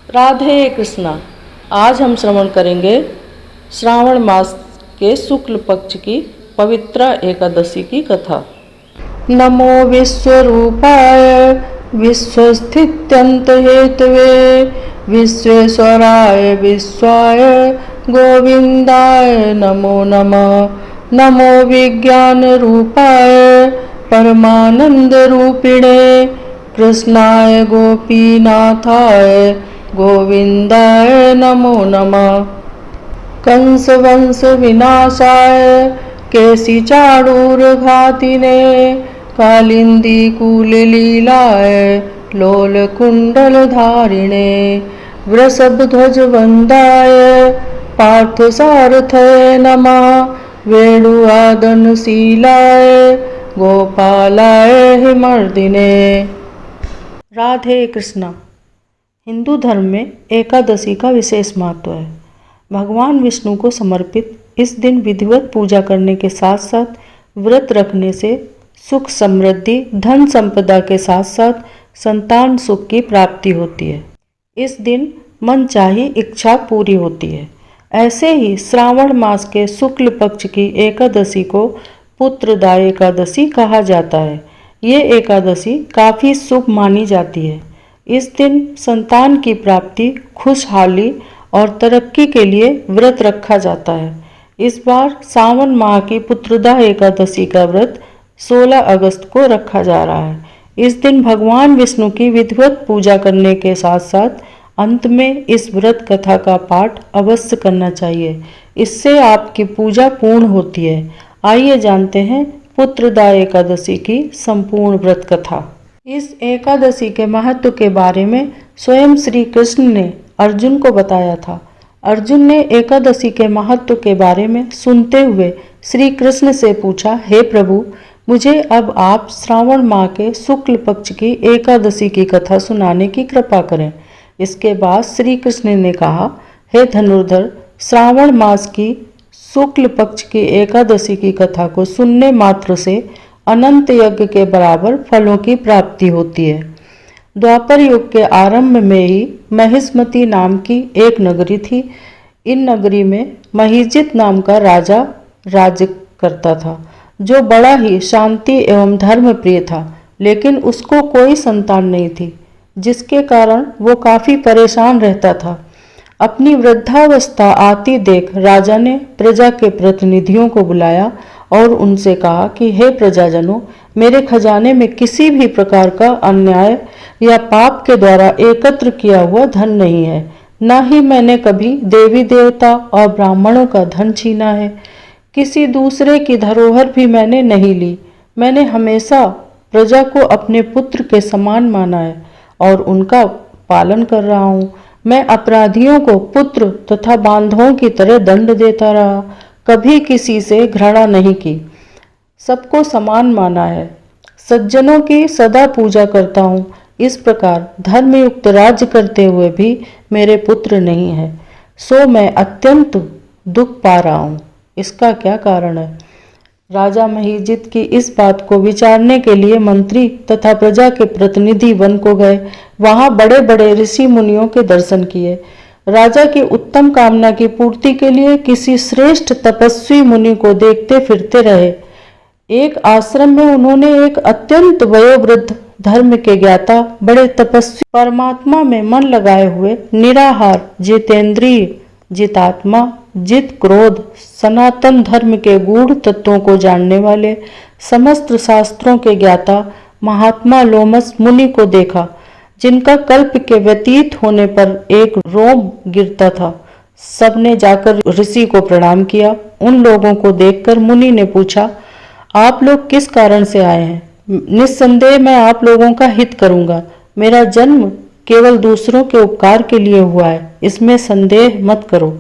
राधे कृष्णा। आज हम श्रवण करेंगे श्रावण मास के शुक्ल पक्ष की पवित्र एकादशी की कथा। नमो विश्वरूपाय विश्वस्थित्यंत हेतवे विश्वेश्वराय विश्वाय गोविंदाय नमो नमः। नमो विज्ञान रूपाय परमानंद रूपिणे कृष्णाय गोपीनाथाय गोविंदाय नमो नमः। कंस वंश विनाशाय केसी चाणूरघातिने कालिंदी कूललीलाय लोल कुंडल धारिणे वृषभध्वज वंदाय पार्थसारथये नमः। वेणुवादनशीलाय गोपालाय हिमर्दिने। राधे कृष्णा। हिंदू धर्म में एकादशी का विशेष महत्व है। भगवान विष्णु को समर्पित इस दिन विधिवत पूजा करने के साथ साथ व्रत रखने से सुख समृद्धि धन संपदा के साथ साथ संतान सुख की प्राप्ति होती है। इस दिन मनचाही इच्छा पूरी होती है। ऐसे ही श्रावण मास के शुक्ल पक्ष की एकादशी को पुत्रदा एकादशी कहा जाता है। ये एकादशी काफ़ी शुभ मानी जाती है। इस दिन संतान की प्राप्ति, खुशहाली और तरक्की के लिए व्रत रखा जाता है। इस बार सावन माह की पुत्रदा एकादशी का व्रत 16 अगस्त को रखा जा रहा है। इस दिन भगवान विष्णु की विधिवत पूजा करने के साथ साथ अंत में इस व्रत कथा का पाठ अवश्य करना चाहिए। इससे आपकी पूजा पूर्ण होती है। आइए जानते हैं पुत्रदा एकादशी की संपूर्ण व्रत कथा। इस एकादशी के महत्व के बारे में स्वयं श्री कृष्ण ने अर्जुन को बताया था। अर्जुन ने एकादशी के महत्व के बारे में सुनते हुए श्री कृष्ण से पूछा, हे प्रभु, मुझे अब आप श्रावण माह के शुक्ल पक्ष की एकादशी की कथा सुनाने की कृपा करें। इसके बाद श्री कृष्ण ने कहा, हे धनुर्धर, श्रावण मास की शुक्ल पक्ष की एकादशी की कथा को सुनने मात्र से अनंत यज्ञ के बराबर फलों की प्राप्ति होती है। द्वापर युग के आरंभ में ही महिष्मती नाम की एक नगरी थी। इन नगरी में महीजित नाम का राजा राज्य करता था, जो बड़ा ही शांति एवं धर्म प्रिय था, लेकिन उसको कोई संतान नहीं थी, जिसके कारण वो काफ़ी परेशान रहता था। अपनी वृद्धावस्था आती देख राजा ने प्रजा के प्रतिनिधियों को बुलाया और उनसे कहा कि हे प्रजाजनों, मेरे खजाने में किसी भी प्रकार का अन्याय या पाप के द्वारा एकत्र किया हुआ धन नहीं है। न ही मैंने कभी देवी देवता और ब्राह्मणों का धन छीना है। किसी दूसरे की धरोहर भी मैंने नहीं ली। मैंने हमेशा प्रजा को अपने पुत्र के समान माना है और उनका पालन कर रहा हूँ। मैं अपराधियों को पुत्र तथा बांधवों की तरह दंड देता रहा, कभी किसी से घृणा नहीं की, सबको समान माना है, सज्जनों की सदा पूजा करता हूँ। इस प्रकार धर्मयुक्त राज्य करते हुए भी मेरे पुत्र नहीं है, सो मैं अत्यंत दुख पा रहा हूँ। इसका क्या कारण है? राजा महीजित की इस बात को विचारने के लिए मंत्री तथा प्रजा के प्रतिनिधि वन को गए। वहां बड़े बड़े ऋषि मुनियों के दर्शन किए। राजा की उत्तम कामना की पूर्ति के लिए किसी श्रेष्ठ तपस्वी मुनि को देखते फिरते रहे। एक आश्रम में उन्होंने एक अत्यंत वयोवृद्ध धर्म के ज्ञाता, बड़े तपस्वी, परमात्मा में मन लगाए हुए, निराहार, जितेंद्रिय, जितात्मा, जित क्रोध, सनातन धर्म के गूढ़ तत्वों को जानने वाले, समस्त शास्त्रों के ज्ञाता महात्मा लोमस मुनि को देखा, जिनका कल्प के व्यतीत होने पर एक रोम गिरता था। सबने जाकर ऋषि को प्रणाम किया। उन लोगों को देखकर मुनि ने पूछा, आप लोग किस कारण से आए हैं? निस्संदेह मैं आप लोगों का हित करूंगा। मेरा जन्म केवल दूसरों के उपकार के लिए हुआ है, इसमें संदेह मत करो।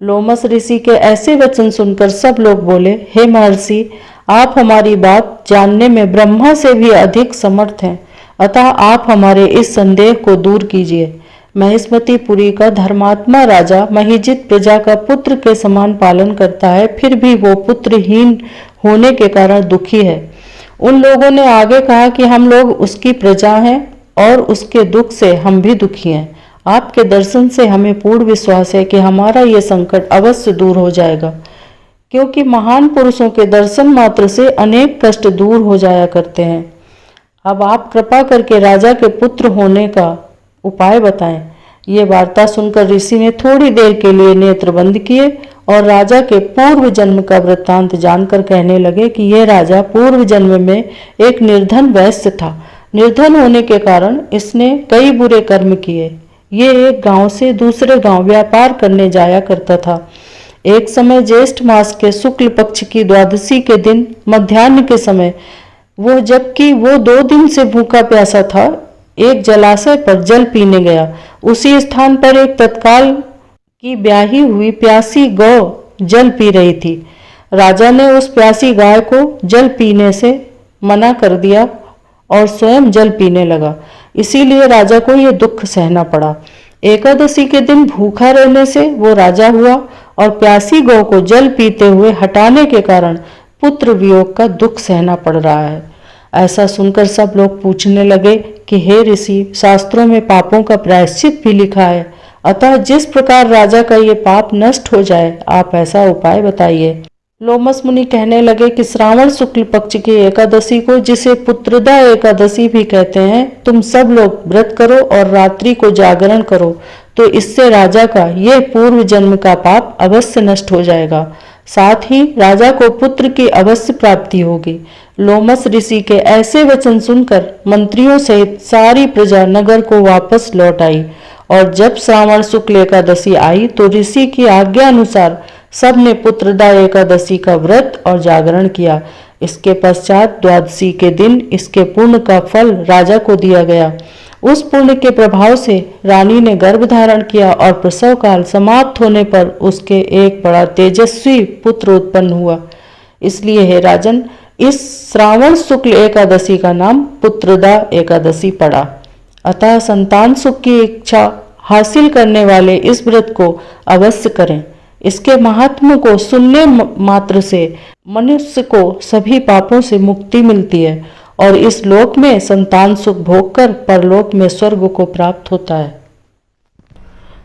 लोमस ऋषि के ऐसे वचन सुनकर सब लोग बोले, हे महर्षि, आप हमारी बात जानने में ब्रह्मा से भी अधिक समर्थ हैं, अतः आप हमारे इस संदेह को दूर कीजिए। महिष्मतीपुरी का धर्मात्मा राजा महीजित प्रजा का पुत्र के समान पालन करता है, फिर भी वो पुत्रहीन होने के कारण दुखी है। उन लोगों ने आगे कहा कि हम लोग उसकी प्रजा हैं और उसके दुख से हम भी दुखी हैं, आपके दर्शन से हमें पूर्ण विश्वास है कि हमारा ये संकट अवश्य दूर हो जाएगा, क्योंकि महान पुरुषों के दर्शन मात्र से अनेक कष्ट दूर हो जाया करते हैं। अब आप कृपा करके राजा के पुत्र होने का उपाय बताएं। ये वार्ता सुनकर ऋषि ने थोड़ी देर के लिए नेत्र बंद किए और राजा के पूर्व जन्म का वृत्तांत जानकर कहने लगे कि यह राजा पूर्व जन्म में एक निर्धन वैश्य था। निर्धन होने के कारण इसने कई बुरे कर्म किए। ये एक गांव से दूसरे गांव व्यापार करने जाया करता था। एक समय ज्येष्ठ मास के शुक्ल पक्ष की द्वादशी के दिन मध्याह्न के समय जबकि वो 2 दिन से भूखा प्यासा था, एक जलाशय पर जल पीने गया। उसी स्थान पर एक तत्काल की ब्याही हुई प्यासी गौ जल पी रही थी। राजा ने उस प्यासी गाय को जल पीने से मना कर दिया और स्वयं जल पीने लगा। इसीलिए राजा को यह दुख सहना पड़ा। एकादशी के दिन भूखा रहने से वो राजा हुआ और प्यासी गौ को जल पीते हुए हटाने के कारण पुत्र वियोग का दुख सहना पड़ रहा है। ऐसा सुनकर सब लोग पूछने लगे कि हे ऋषि, शास्त्रों में पापों का प्रायश्चित भी लिखा है, अतः जिस प्रकार राजा का ये पाप नष्ट हो जाए, आप ऐसा उपाय बताइए। लोमस मुनि कहने लगे कि श्रावण शुक्ल पक्ष की एकादशी को, जिसे पुत्रदा एकादशी भी कहते हैं, तुम सब लोग व्रत करो और रात्रि को जागरण करो, तो इससे राजा का ये पूर्व जन्म का पाप अवश्य नष्ट हो जाएगा। साथ ही राजा को पुत्र की अवश्य प्राप्ति होगी। लोमस ऋषि के ऐसे वचन सुनकर मंत्रियों सहित सारी प्रजा नगर को वापस लौट आई और जब श्रावण शुक्ल एकादशी आई तो ऋषि की आज्ञा अनुसार सबने पुत्रदा एकादशी का व्रत और जागरण किया। इसके पश्चात द्वादशी के दिन इसके पुण्य का फल राजा को दिया गया। उस पुण्य के प्रभाव से रानी ने गर्भ धारण किया और प्रसव काल समाप्त होने पर उसके एक बड़ा तेजस्वी पुत्र उत्पन्न हुआ। इसलिए हे राजन, इस श्रावण शुक्ल एकादशी का नाम पुत्रदा एकादशी पड़ा। अतः संतान सुख की इच्छा हासिल करने वाले इस व्रत को अवश्य करें। इसके महात्म्य को सुनने मात्र से मनुष्य को सभी पापों से मुक्ति मिलती है और इस लोक में संतान सुख भोगकर परलोक में स्वर्ग को प्राप्त होता है।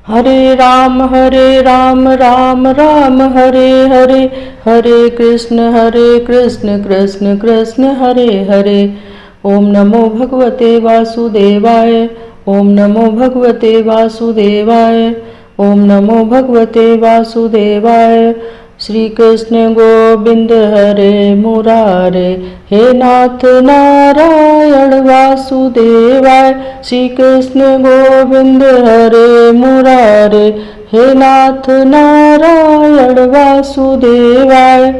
हरे राम राम राम हरे हरे, हरे कृष्ण कृष्ण कृष्ण हरे हरे। ओम नमो भगवते वासुदेवाय, ओम नमो भगवते वासुदेवाय, ओम नमो भगवते वासुदेवाय। श्री कृष्ण गोविंद हरे मुरारे, हे नाथ नारायण वासुदेवाय। श्री कृष्ण गोविंद हरे मुरारे, हे नाथ नारायण वासुदेवाय।